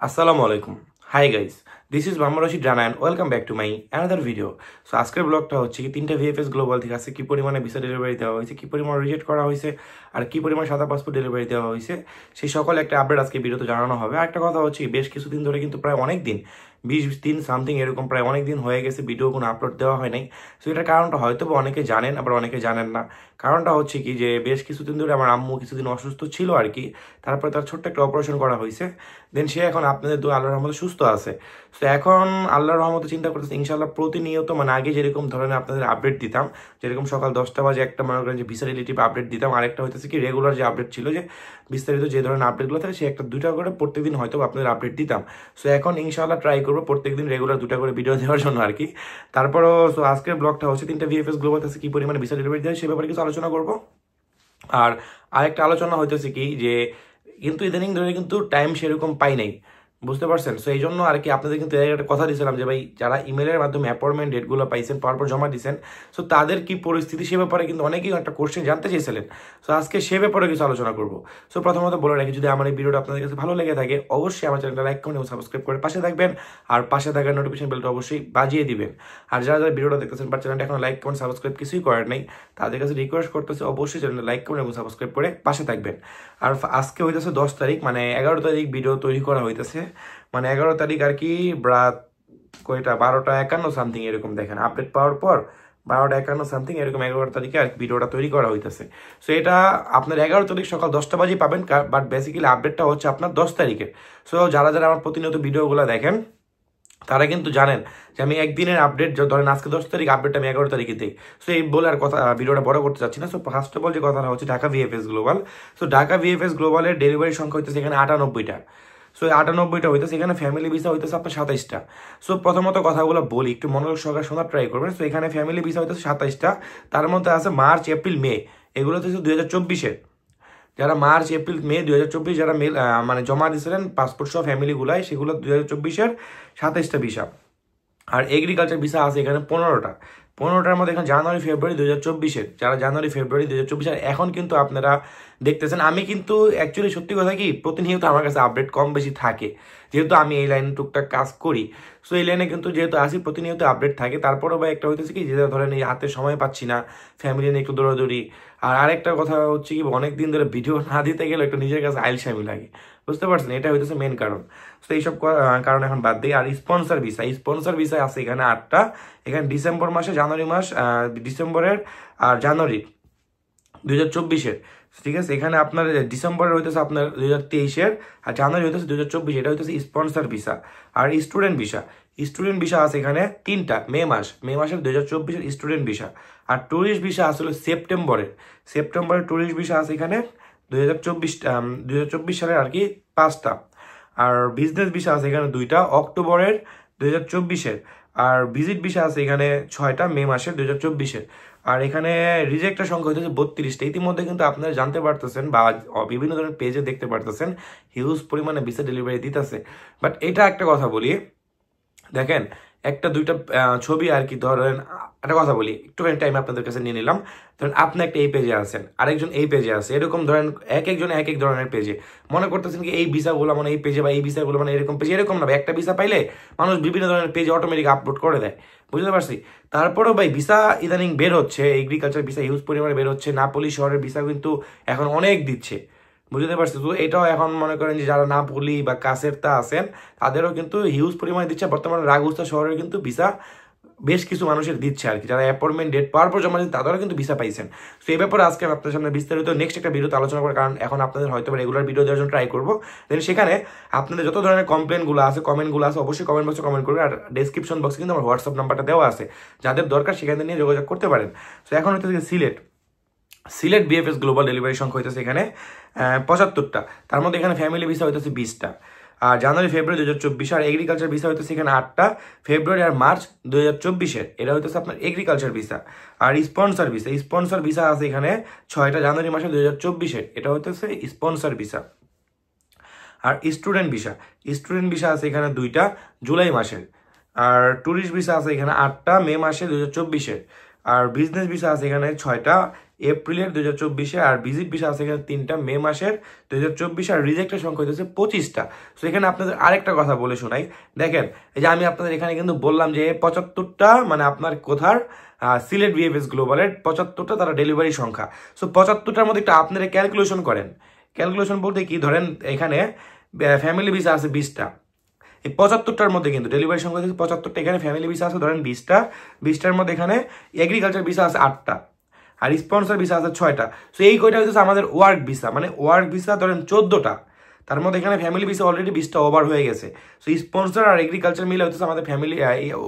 আসসালামু আলাইকুম। Hi guys, this is Mohammad Rashid Rana and welcome back to my another video. So আজকের ব্লগটা হচ্ছে কি তিনটা ভিএফএস গ্লোবাল থেকে আছে কি পরিমাণে ভিসা ডেলিভারি দেওয়া হয়েছে, কি পরিমাণ রিজেক্ট করা হয়েছে, আর কি পরিমাণ সাদা পাসপোর্ট ডেলিভারি দেওয়া হয়েছে, সেই সকল একটা আপডেট আজকে ভিডিওতে জানানো হবে। আরেকটা কথা হচ্ছে বেশ কিছুদিন ধরে কিন্তু প্রায় অনেক দিন 20 দিন সামথিং এরকম প্রায় অনেক দিন হয়ে গেছে ভিডিও কোনো আপলোড দেওয়া হয় নাই। সো এটার কারণটা হয়তো অনেকে জানেন, আবার অনেকে জানেন না। কারণটা হচ্ছে কি যে বেশ কিছুদিন ধরে আমার আম্মু কিছুদিন অসুস্থ ছিল আর কি, তারপরে তার ছোট্ট একটা অপারেশন করা হয়েছে। দেন সে এখন আপনাদের দোয়া আল্লাহর রহমতে সুস্থ আছে। তো এখন আল্লাহর রহমতে চিন্তা করতেছে ইনশাল্লাহ প্রতিনিয়ত মানে আগে যেরকম ধরনের আপনাদের আপডেট দিতাম, যেরকম সকাল 10টা বাজে একটা মনে করেন যে ভিসা রিলেটিভ আপডেট দিতাম, আরেকটা হইতেছে কি রেগুলার যে আপডেট ছিল, যে বিস্তারিত যে ধরনের আপডেটগুলো থাকে সে একটা দুটা করে প্রত্যেকদিন হয়তো আপনাদের আপডেট দিতাম। সো এখন ইনশাল্লাহ ট্রাই করবো প্রত্যেকদিন রেগুলার দুটা করে ভিডিও দেওয়ার জন্য আর কি। তারপরও সো আজকের ব্লগটা হচ্ছে তিনটা ভিএফএস গ্লোবাল আছে কি পরিমাণে ভিসা ডেলিভারি দেয় সে ব্যাপারে কিছু আলোচনা করবো। আর আরেকটা আলোচনা হইতেছে কি যে কিন্তু ইদানিং ধরে কিন্তু টাইম সেরকম পাই নাই, বুঝতে পারছেন। সো এই জন্য আর কি আপনাদের কিন্তু এর একটা কথা দিয়েছিলাম যে ভাই যারা ইমেলের মাধ্যমে অ্যাপয়েন্টমেন্ট ডেটগুলো পাইছেন পাওয়ার পর জমা দিয়েছেন, সো তাদের কি পরিস্থিতি সে ব্যাপারে কিন্তু অনেকেই একটা কোশ্চেন জানতে চেয়েছিলেন। সো আজকে সে ব্যাপারে কিছু আলোচনা করবো। সো প্রথমত বলে রাখি, যদি আমার এই ভিডিওটা আপনাদের কাছে ভালো লেগে থাকে অবশ্যই আমার চ্যানেলটা লাইক করুন এবং সাবস্ক্রাইব করে পাশে থাকবেন, আর পাশে থাকা নোটিফিকেশন বেলটা অবশ্যই বাজিয়ে দিবেন। আর যারা যারা ভিডিওটা দেখতেছেন বা চ্যানেলটা এখন লাইক কমেন্ট সাবস্ক্রাইব কিছুই করেন নাই, তাদের কাছে রিকোয়েস্ট করতেছে অবশ্যই চ্যানেলটা লাইক করুন এবং সাবস্ক্রাইব করে পাশে থাকবেন। আর আজকে হইতেছে 10 তারিখ, মানে 11 তারিখ ভিডিও তৈরি করা হইতেছে, মানে 11 তারিখ আর কি রাত কয়টা 12টা 51 সামথিং এরকম দেখেন আপডেট পাওয়ার পর 12টা 51 সামথিং এরকম 11 তারিখে আর ভিডিওটা তৈরি করা হইতেছে। সো এটা আপনার 11 তারিখ সকাল 10টা বাজে পাবেন, বাট বেসিক্যালি আপডেটটা হচ্ছে আপনার 10 তারিখে। সো যারা যারা আমার প্রতিনিয়ত ভিডিওগুলো দেখেন তারা কিন্তু জানেন যে আমি একদিনের আপডেট ধরেন আজকে 10 তারিখ আপডেটটা আমি 11 তারিখে দিই। সো এই বলে আর কথা ভিডিওটা বড় করতে চাচ্ছি না। সো ফার্স্ট অফ অল যে কথাটা হচ্ছে Dhaka VFS global. So Dhaka VFS গ্লোবালের ডেলিভারি সংখ্যা হইতেছে এখানে 98টা। সো 98টা হইতেছে, এখানে ফ্যামিলি ভিসা হইতেছে আপনার 27টা। সো প্রথমত কথাগুলো বলি, একটু মনোযোগ সহকারে শোনার ট্রাই করবেন। সো এখানে ফ্যামিলি ভিসা হইতেছে 27টা, তার মধ্যে আছে মার্চ এপ্রিল মে, এগুলো হচ্ছে 2024-এর। যারা মার্চ এপ্রিল মে 2024 যারা মেল মানে জমা দিয়েছিলেন পাসপোর্ট সহ ফ্যামিলিগুলাই, সেগুলো 2024-এর 27টা ভিসা। আর এগ্রিকালচার ভিসা আছে এখানে 15টার মধ্যে এখানে জানুয়ারি ফেব্রুয়ারি 2024-এর, যারা জানুয়ারি ফেব্রুয়ারি 2024 এখন কিন্তু আপনারা দেখতেছেন। আমি কিন্তু অ্যাকচুয়ালি সত্যি কথা কি প্রতিনিয়ত আমার কাছে আপডেট কম বেশি থাকে, যেহেতু আমি এই লাইনে টুকটাক কাজ করি। সো এই লাইনে কিন্তু যেহেতু আসি প্রতিনিয়ত আপডেট থাকে। তারপরেও বা একটা হইতেছে কি যে ধরেন এই হাতে সময় পাচ্ছি না, ফ্যামিলি নিয়ে একটু দৌড়াদৌড়ি। আর আরেকটা কথা হচ্ছে কি অনেকদিন ধরে ভিডিও না দিতে গেলে একটু নিজের কাছে আইলসামি লাগে, বুঝতে পারছেন, এটা হইতেছে মেন কারণ। তো এইসব কারণ এখন বাদ দিই। আর স্পন্সর ভিসা আছে এখানে 8টা, এখানে ডিসেম্বর মাসে জানুয়ারি মাস ডিসেম্বরের আর জানুয়ারি 2024-এর, ঠিক আছে। এখানে আপনার ডিসেম্বরের হইতেছে আপনার 2023-এর, আর জানুয়ারি হইতেছে 2024, এটা হইতেছে স্পন্সর ভিসা। আর স্টুডেন্ট ভিসা আছে এখানে 3টা, মে মাসের 2024-এর স্টুডেন্ট ভিসা। আর ট্যুরিস্ট ভিসা আসলে সেপ্টেম্বরের ট্যুরিস্ট ভিসা আছে এখানে 2024 সালের আর কি 5টা। আর বিজনেস ভিসা আছে এখানে 2টা, অক্টোবরের 2024-এর। আর ভিজিট ভিসা আছে এখানে 6টা, মে মাসের 2024-এর। আর এখানে রিজেক্টের সংখ্যা হইতেছে 32টা। ইতিমধ্যে কিন্তু আপনারা জানতে পারতেছেন বা বিভিন্ন ধরনের পেজে দেখতে পারতেছেন হিউজ পরিমাণে ভিসা ডেলিভারি দিতেছে। বাট এটা একটা কথা বলি, দেখেন একটা দুইটা ছবি আর কি, ধরেন একটা কথা বলি একটুখানি টাইম আপনাদের কাছে নিয়ে নিলাম। ধরেন আপনি একটা এই পেজে আছেন, আরেকজন এই পেজে আছে, এরকম ধরেন একজন এক এক ধরনের পেজে মনে করতেছেন কি এই ভিসাগুলো মানে এই পেজে বা এই ভিসাগুলো মানে এরকম পেজে, এরকম না। একটা ভিসা পাইলে মানুষ বিভিন্ন ধরনের পেজে অটোমেটিক আপলোড করে দেয়, বুঝতে পারছি। তারপরেও ভাই ভিসা ইদানিং বের হচ্ছে, এগ্রিকালচার ভিসা হিউজ পরিমাণে বের হচ্ছে, নাপোলি শহরের ভিসা কিন্তু এখন অনেক দিচ্ছে, বুঝতে পারছি। তো এটাও এখন মনে করেন যে যারা নাপোলি বা কাসেরতা আছেন তাদেরও কিন্তু হিউজ পরিমাণে দিচ্ছে। বর্তমানে রাগুস্তা শহরের কিন্তু ভিসা বেশ কিছু মানুষের দিচ্ছে আর কি, যারা অ্যাপয়েন্টমেন্ট ডেট পাওয়ার পর জমা দিচ্ছে তাদেরও কিন্তু ভিসা পাইছেন। তো এই ব্যাপারে আজকে আমি আপনাদের সামনে বিস্তারিত নেক্সট একটা ভিডিওতে আলোচনা করার, কারণ এখন আপনাদের হয়তো রেগুলার ভিডিও দেওয়ার জন্য ট্রাই করবো। দেন সেখানে আপনাদের যত ধরনের কমপ্লেনগুলো আছে, কমেন্টগুলো আছে, অবশ্যই কমেন্ট বক্সে কমেন্ট করবে। আর ডেসক্রিপশন বক্সে কিন্তু আমার হোয়াটসঅ্যাপ নাম্বারটা দেওয়া আছে, যাদের দরকার সেখানে নিয়ে যোগাযোগ করতে পারেন। তো এখন হচ্ছে সিলেট বিএফএস গ্লোবাল ডেলিভারি সংখ্যা হইতেছে এখানে 75টা, তার মধ্যে এখানে ফ্যামিলি ভিসা হইতেছে 20টা। আর জানুয়ারি ফেব্রুয়ারি 2024, আর এগ্রিকালচার ভিসা হইতেছে এখানে 8টা, ফেব্রুয়ারি আর মার্চ 2024-এর, এটা হইতেছে আপনার এগ্রিকালচার ভিসা। আর স্পন্সর ভিসা আছে এখানে 6টা, জানুয়ারি মাসে 2024-এর, এটা হইতেছে স্পন্সর ভিসা। আর স্টুডেন্ট ভিসা আছে এখানে 2টা, জুলাই মাসের। আর ট্যুরিস্ট ভিসা আছে এখানে 8টা, মে মাসে 2024-এর। আর বিজনেস ভিসা আছে এখানে 6টা, এপ্রিলের 2024-এ, আর ভিজিট ভিসা আছে এখানে 3টা মে মাসের 2024, আর রিজেক্টের সংখ্যা হইতেছে 25টা। সো এখানে আপনাদের আরেকটা কথা বলে শোনাই, দেখেন এই যে আমি আপনাদের এখানে কিন্তু বললাম যে 75টা মানে আপনার কোথার সিলেট ভিএফএস গ্লোবালের 75টা তারা ডেলিভারি সংখ্যা। সো 75টার মধ্যে একটা আপনারা ক্যালকুলেশন করেন। ক্যালকুলেশন বলতে কি, ধরেন এখানে ফ্যামিলি ভিসা আছে 20টা, এই 75টার মধ্যে কিন্তু ডেলিভারি সংখ্যা হচ্ছে 75টা, এখানে ফ্যামিলি ভিসা আছে ধরেন 20টা, 20টার মধ্যে এখানে এগ্রিকালচার ভিসা আছে 8টা, আর স্পন্সর ভিসা আছে 6টা। সো এই কয়টা হচ্ছে আমাদের ওয়ার্ক ভিসা, মানে ওয়ার্ক ভিসা ধরেন 14টা, তার মধ্যে এখানে ফ্যামিলি ভিসা অলরেডি 20টা ওভার হয়ে গেছে। সো স্পন্সর আর এগ্রিকালচার মিলে হচ্ছে আমাদের ফ্যামিলি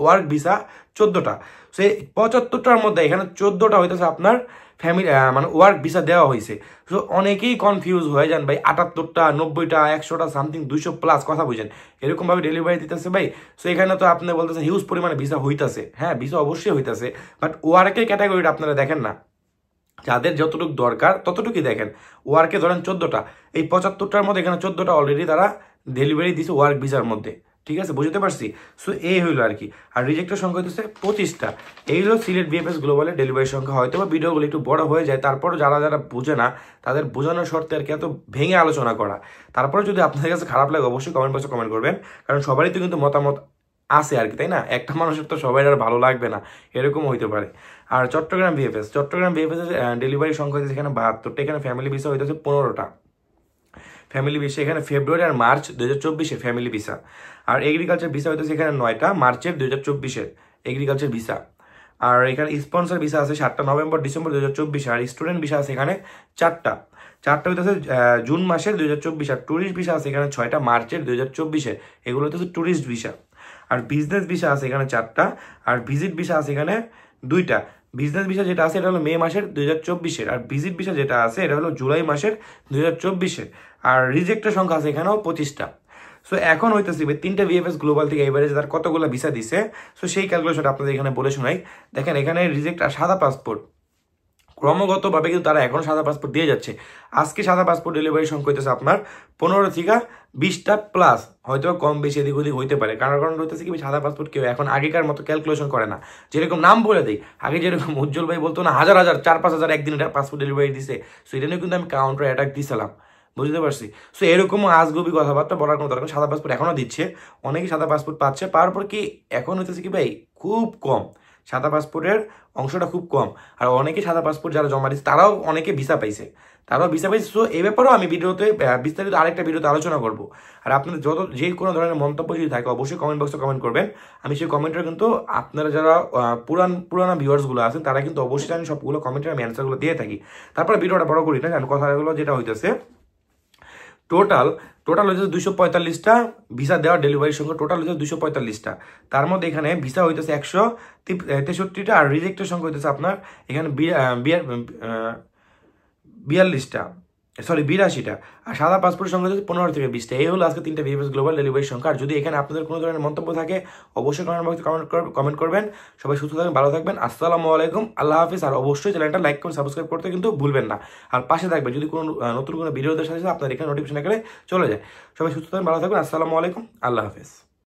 ওয়ার্ক ভিসা 14টা। সো এই 75টার মধ্যে এখানে 14টা হইতেছে আপনার ফ্যামিলি মানে ওয়ার্ক ভিসা দেওয়া হয়েছে। সো অনেকেই কনফিউজ হয়ে যান ভাই, 78টা 90টা 100টা সামথিং 200+ কথা বুঝেন এরকমভাবে ডেলিভারি দিতেছে ভাই। সো এখানে তো আপনি বলতেছেন হিউজ পরিমাণে ভিসা হইতেছে, হ্যাঁ ভিসা অবশ্যই হইতেছে, বাট ওয়ার্কের ক্যাটাগরিটা আপনারা দেখেন না, যাদের যতটুকু দরকার ততটুকুই দেখেন। ওয়ার্কে ধরেন 14টা, এই 75টার মধ্যে এখানে 14টা অলরেডি তারা ডেলিভারি দিছে ওয়ার্ক ভিসার মধ্যে, ঠিক আছে বুঝতে পারছি। সো এই হইলো আর কি, আর রিজেক্টের সংখ্যা হচ্ছে 25টা। এই হলো সিলেট ভিএফএস গ্লোবালের ডেলিভারি সংখ্যা। হয়তো বা ভিডিওগুলো একটু বড় হয়ে যায়, তারপরও যারা যারা বুঝে না তাদের বোঝানোর শর্তে আর কি এত ভেঙে আলোচনা করা। তারপরে যদি আপনাদের কাছে খারাপ লাগে অবশ্যই কমেন্ট বক্সে কমেন্ট করবেন, কারণ সবারই তো কিন্তু মতামত আছে আর কি, তাই না? একটা মানুষের তো সবাই আর ভালো লাগবে না, এরকম হইতে পারে। আর চট্টগ্রাম ভিএফএস ডেলিভারি সংখ্যা হচ্ছে এখানে 72টা, এখানে ফ্যামিলি ভিসা হইতেছে 15টা ফ্যামিলি ভিসা, এখানে ফেব্রুয়ারি আর মার্চ 2024-এর ফ্যামিলি ভিসা। আর এগ্রিকালচার ভিসা হইতেছে এখানে 9টা মার্চের 2024-এর এগ্রিকালচার ভিসা। আর এখানে স্পন্সর ভিসা আছে 7টা নভেম্বর ডিসেম্বর 2024, আর স্টুডেন্ট ভিসা আছে এখানে 4টা হইতেছে জুন মাসের 2024, আর ট্যুরিস্ট ভিসা আছে এখানে 6টা মার্চের 2024-এর, এগুলো হচ্ছে ট্যুরিস্ট ভিসা। আর বিজনেস ভিসা আছে এখানে 4টা, আর ভিজিট ভিসা আছে এখানে 2টা। বিজনেস ভিসা যেটা আছে এটা হলো মে মাসের 2024-এর, আর ভিজিট ভিসা যেটা আছে এটা হলো জুলাই মাসের 2024-এর। আর রিজেক্টের সংখ্যা আছে এখানেও 25টা। সো এখন হইতেছে 3টা ভিএফএস গ্লোবাল থেকে এবারে তার কতগুলো ভিসা দিছে, সো সেই ক্যালকুলেশনটা আপনাদের এখানে বলে শোনাই। দেখেন এখানে রিজেক্ট আর সাদা পাসপোর্ট ক্রমাগতভাবে কিন্তু তারা এখন সাদা পাসপোর্ট দিয়ে যাচ্ছে। আজকে সাদা পাসপোর্ট ডেলিভারি সংখ্যা হইতেছে আপনার 15 থেকে 20টা প্লাস, হয়তো কম বেশি এদিক ওদিক হইতে পারে। কারণ হইতেছে কি সাদা পাসপোর্ট কেউ এখন আগেকার মতো ক্যালকুলেশন করে না, যেরকম নাম বলে দেয় আগে, যেরকম উজ্জ্বল ভাই বলতো না 1000 4-5 হাজার একদিন এটা পাসপোর্ট ডেলিভারি দিছে, সো এটা নিয়ে কিন্তু আমি কাউন্টার অ্যাটাক দিয়েছিলাম, বুঝতে পারছি। সো এরকম আজগুবি কথাবার্তা বলার কোনো দরকার। সাদা পাসপোর্ট এখনো দিচ্ছে, অনেকেই সাদা পাসপোর্ট পাচ্ছে, পাওয়ার পর কি এখন হইতেছে কি ভাই খুব কম, সাদা পাসপোর্টের অংশটা খুব কম। আর অনেকে সাদা পাসপোর্ট যারা জমা দিচ্ছে তারাও অনেকে ভিসা পাইছে। সো এই ব্যাপারেও আমি ভিডিওতে বিস্তারিত আরেকটা ভিডিওতে আলোচনা করবো। আর আপনাদের যে কোনো ধরনের মন্তব্য যদি থাকে অবশ্যই কমেন্ট বক্সে কমেন্ট করবেন। আমি সেই কমেন্টের কিন্তু আপনারা যারা পুরানা ভিউয়ার্সগুলো আছেন তারা কিন্তু অবশ্যই আমি সবগুলো কমেন্টের আমি অ্যান্সারগুলো দিয়ে থাকি। তারপরে ভিডিওটা বড় করি না, কারণ কথাগুলো যেটা হইতেছে টোটাল হচ্ছে 245টা ভিসা দেওয়ার ডেলিভারির সঙ্গে টোটাল হচ্ছে 245টা। তার মধ্যে এখানে ভিসা হইতেছে 163টা, আর রিজেক্টের সংখ্যা হইতেছে আপনার এখানে 82টা, আর সাদা পাসপোর্টের সংখ্যা হচ্ছে 15 থেকে 20টা। এই হলো আজকে 3টা ভিএফএস গ্লোবাল ডেলিভারির সংখ্যা। আর যদি এখানে আপনাদের কোনো ধরনের মন্তব্য থাকে অবশ্যই কমেন্ট বক্সে কমেন্ট করবেন। সবাই সুস্থ থাকবেন, ভালো থাকবেন, আসসালামু আলাইকুম, আল্লাহ হাফিজ। আর অবশ্যই চ্যানেলটা লাইক করে সাবস্ক্রাইব করতে কিন্তু ভুলবেন না। আর পাশে থাকবেন যদি কোনো নতুন কোনো ভিডিওদের সাথে আপনার এখানে নোটিফিকেশন আকারে চলে যায়। সবাই সুস্থ থাকবেন, ভালো থাকবেন, আসসালামু আলাইকুম, আল্লাহ হাফিজ।